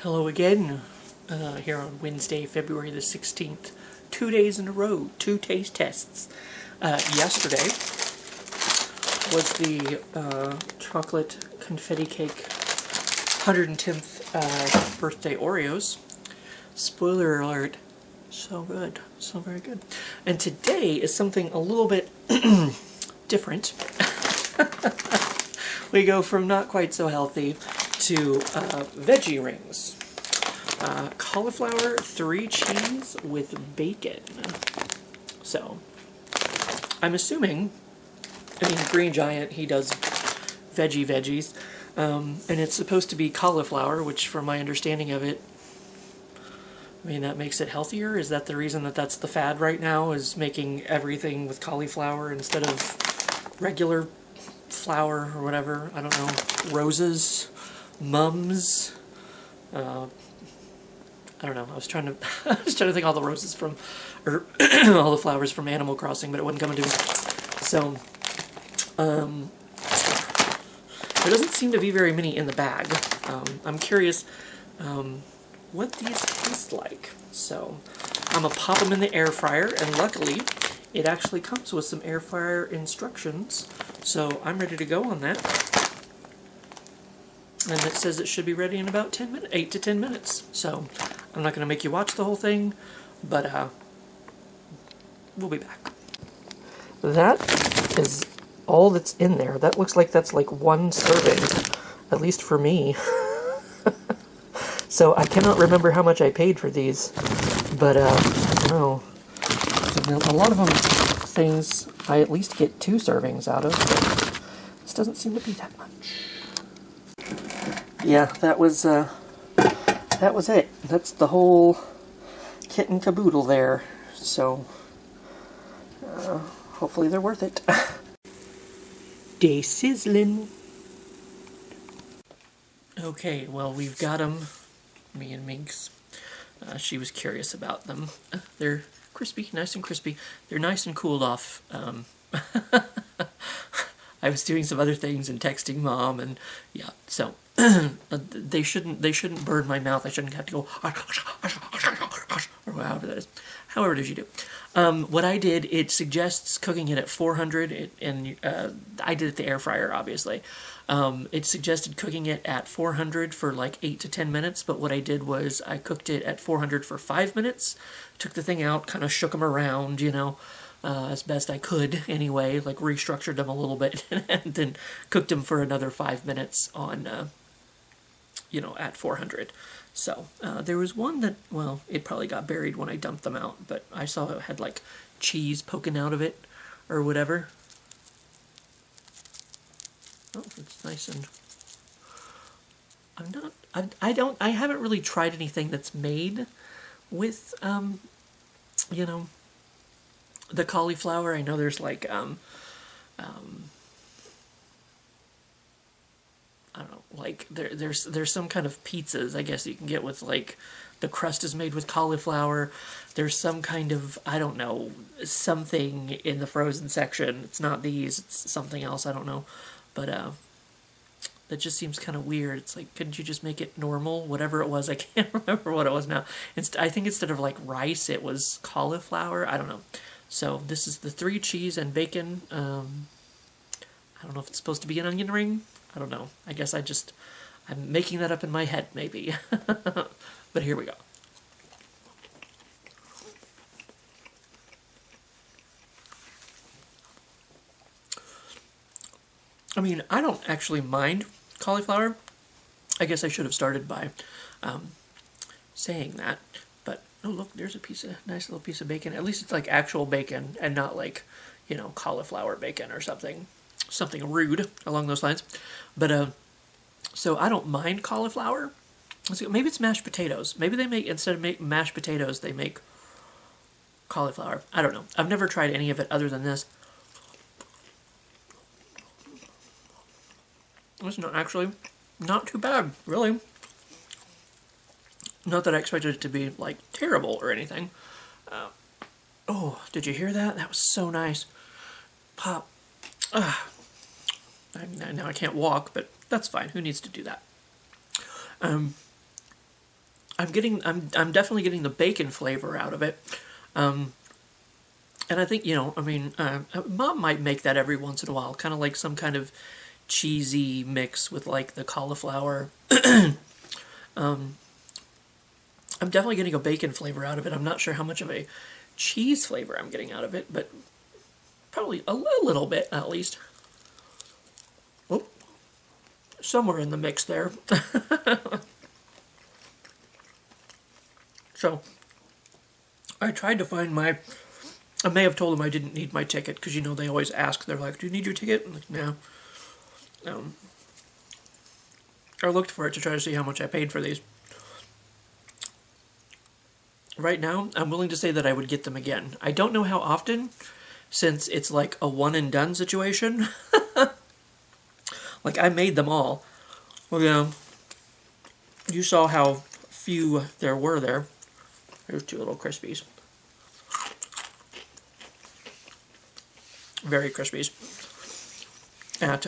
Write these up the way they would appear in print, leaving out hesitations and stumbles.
Hello again, here on Wednesday, February the 16th. 2 days in a row, 2 taste tests. Yesterday was the chocolate confetti cake 110th birthday Oreos. Spoiler alert, so good, so very good. And today is something a little bit different. We go from not quite so healthy to veggie rings. Cauliflower 3 cheese with bacon. So, I'm assuming, Green Giant, he does veggies, and it's supposed to be cauliflower, which from my understanding of it, that makes it healthier? Is that the reason that that's the fad right now, is making everything with cauliflower instead of regular flour or whatever? I don't know. Roses? Mums? I don't know. I was trying to think all the roses from, or all the flowers from Animal Crossing, but it wasn't coming to me. So, there doesn't seem to be very many in the bag. I'm curious what these taste like. So, I'm gonna pop them in the air fryer, and luckily, it actually comes with some air fryer instructions. So, I'm ready to go on that. And it says it should be ready in about 10 minutes, 8 to 10 minutes. So, I'm not going to make you watch the whole thing, but we'll be back. That is all that's in there. That looks like that's like one serving, at least for me. So I cannot remember how much I paid for these, but I don't know. A lot of them, things I at least get 2 servings out of, but this doesn't seem to be that much. Yeah, that was it. That's the whole kit and caboodle there. So, hopefully they're worth it. They sizzling. Okay, well, we've got them. Me and Minx. She was curious about them. They're crispy, nice and crispy. They're nice and cooled off. I was doing some other things and texting Mom, and yeah, so they shouldn't burn my mouth. I shouldn't have to go or however that is. However it is you do. What I did, it suggests cooking it at 400, and I did it the air fryer, obviously. It suggested cooking it at 400 for like 8 to 10 minutes, but what I did was I cooked it at 400 for 5 minutes, took the thing out, kind of shook them around, as best I could anyway, like restructured them a little bit, and then cooked them for another 5 minutes on, at 400. So, there was one that, well, it probably got buried when I dumped them out, but I saw it had like cheese poking out of it, or whatever. Oh, it's nice, and I haven't really tried anything that's made with, the cauliflower. I know there's like, I don't know, like there's some kind of pizzas, I guess, you can get with like the crust is made with cauliflower. There's some kind of, I don't know, something in the frozen section. It's not these, it's something else, I don't know. But that just seems kind of weird. It's like, couldn't you just make it normal? Whatever it was, I can't remember what it was now. I think instead of like rice, it was cauliflower. I don't know. So this is the 3 cheese and bacon. I don't know if it's supposed to be an onion ring. I don't know. I guess I'm making that up in my head, maybe. But here we go. I don't actually mind cauliflower. I guess I should have started by saying that. But, oh look, there's a nice little piece of bacon. At least it's like actual bacon and not like, cauliflower bacon or something rude along those lines. But, so I don't mind cauliflower. Maybe it's mashed potatoes. Maybe they make, instead of mashed potatoes, they make cauliflower. I don't know. I've never tried any of it other than this. It's not too bad, really. Not that I expected it to be, like, terrible or anything. Oh, did you hear that? That was so nice. Pop. Now I can't walk, but that's fine. Who needs to do that? I'm definitely getting the bacon flavor out of it. And I think, I mean, Mom might make that every once in a while, kind of like some kind of cheesy mix with like the cauliflower. I'm definitely getting a bacon flavor out of it. I'm not sure how much of a cheese flavor I'm getting out of it, but probably a little bit at least. Oh, somewhere in the mix there. So, I tried to find I may have told them I didn't need my ticket, because they always ask. They're like, "Do you need your ticket?" I'm like, "No." I looked for it to try to see how much I paid for these. Right now, I'm willing to say that I would get them again. I don't know how often, since it's like a one and done situation. Like, I made them all. Well, you saw how few there were there. Here's 2 little Crispies. Very Crispies. At,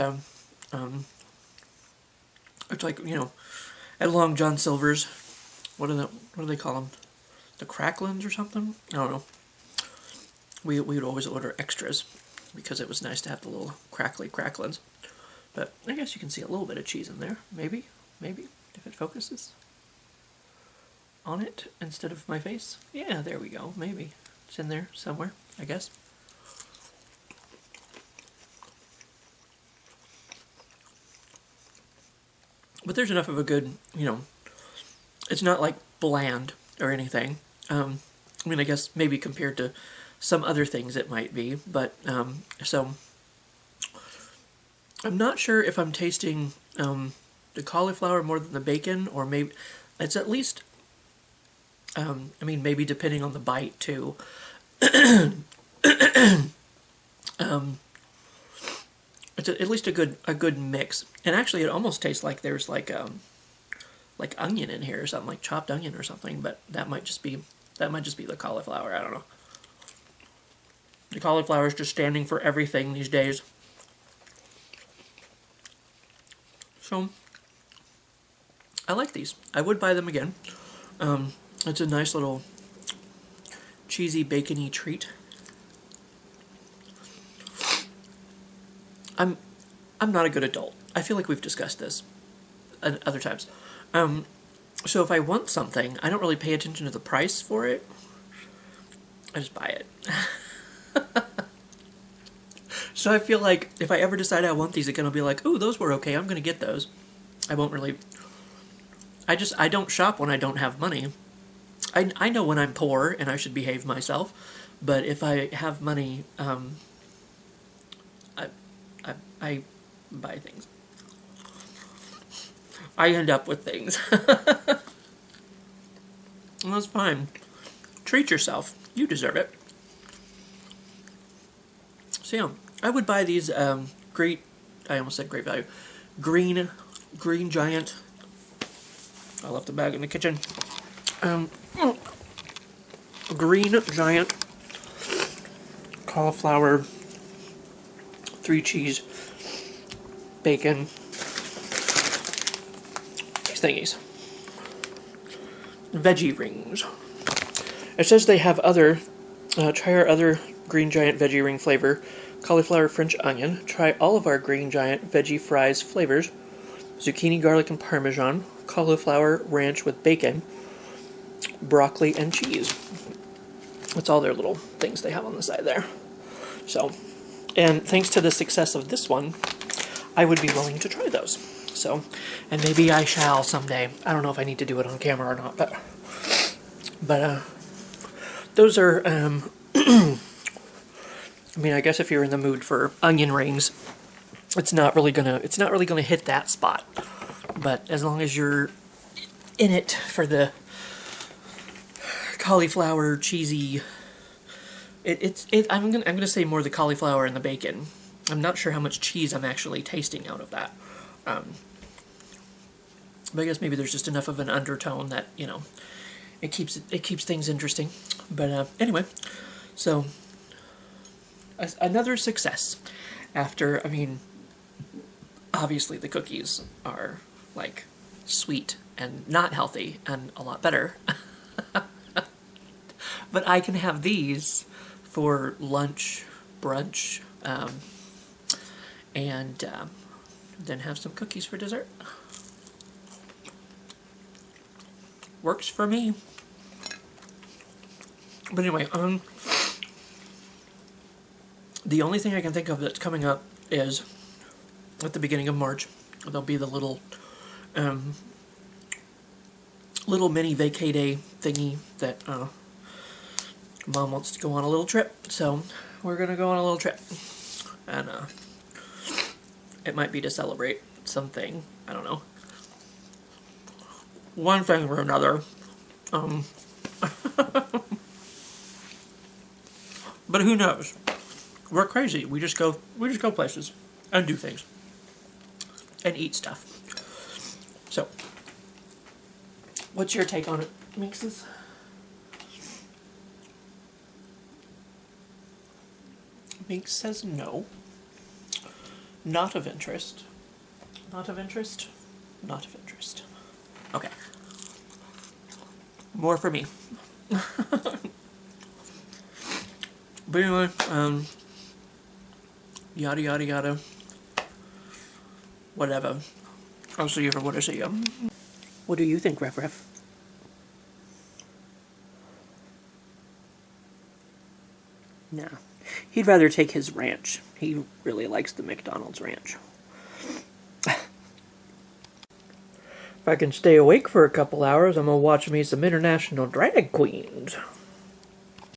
it's like, at Long John Silver's. What do they call them? The Cracklins or something? I don't know. We would always order extras because it was nice to have the little crackly cracklins. But I guess you can see a little bit of cheese in there. Maybe, if it focuses on it instead of my face. Yeah, there we go. Maybe it's in there somewhere, I guess. But there's enough of a good, it's not like bland or anything. I mean, I guess maybe compared to some other things it might be, but, so, I'm not sure if I'm tasting, the cauliflower more than the bacon, or maybe, it's at least, I mean, maybe depending on the bite, too. It's at least a good mix, and actually, it almost tastes like there's like onion in here or something, like chopped onion or something. But that might just be the cauliflower. I don't know. The cauliflower is just standing for everything these days. So I like these. I would buy them again. It's a nice little cheesy, bacony treat. I'm not a good adult. I feel like we've discussed this other times. So if I want something, I don't really pay attention to the price for it. I just buy it. So I feel like if I ever decide I want these again, I'll be like, "Ooh, those were okay. I'm going to get those." I won't really... I don't shop when I don't have money. I know when I'm poor and I should behave myself, but if I have money, I buy things. I end up with things. Well, that's fine. Treat yourself. You deserve it. So yeah, I would buy these I almost said great value. Green Giant. I left the bag in the kitchen. Green Giant cauliflower 3 cheese bacon thingies. Veggie rings. It says they have try our other Green Giant veggie ring flavor, cauliflower French onion. Try all of our Green Giant veggie fries flavors, zucchini, garlic, and parmesan, cauliflower ranch with bacon, broccoli, and cheese. That's all their little things they have on the side there. So, and thanks to the success of this one, I would be willing to try those. So, and maybe I shall someday. I don't know if I need to do it on camera or not, but those are, I mean, I guess if you're in the mood for onion rings, it's not really gonna hit that spot. But as long as you're in it for the cauliflower cheesy, I'm gonna say more the cauliflower and the bacon. I'm not sure how much cheese I'm actually tasting out of that. But I guess maybe there's just enough of an undertone that, it keeps things interesting. But anyway, so another success. After, I mean, obviously the cookies are like sweet and not healthy and a lot better. But I can have these for lunch, brunch, and then have some cookies for dessert. Works for me. But anyway, the only thing I can think of that's coming up is at the beginning of March. There'll be the little mini vacay day thingy that Mom wants to go on a little trip, so we're gonna go on a little trip, and it might be to celebrate something. I don't know, one thing or another. But who knows? We're crazy. We just go places and do things and eat stuff. So, what's your take on it, Mixes? Minx says no. Not of interest. Not of interest. Not of interest. Okay. More for me. But anyway, yada yada yada. Whatever. I'll see you for what I see you. What do you think, Ref Ref? Nah. He'd rather take his ranch. He really likes the McDonald's ranch. If I can stay awake for a couple hours, I'm gonna watch me some international drag queens.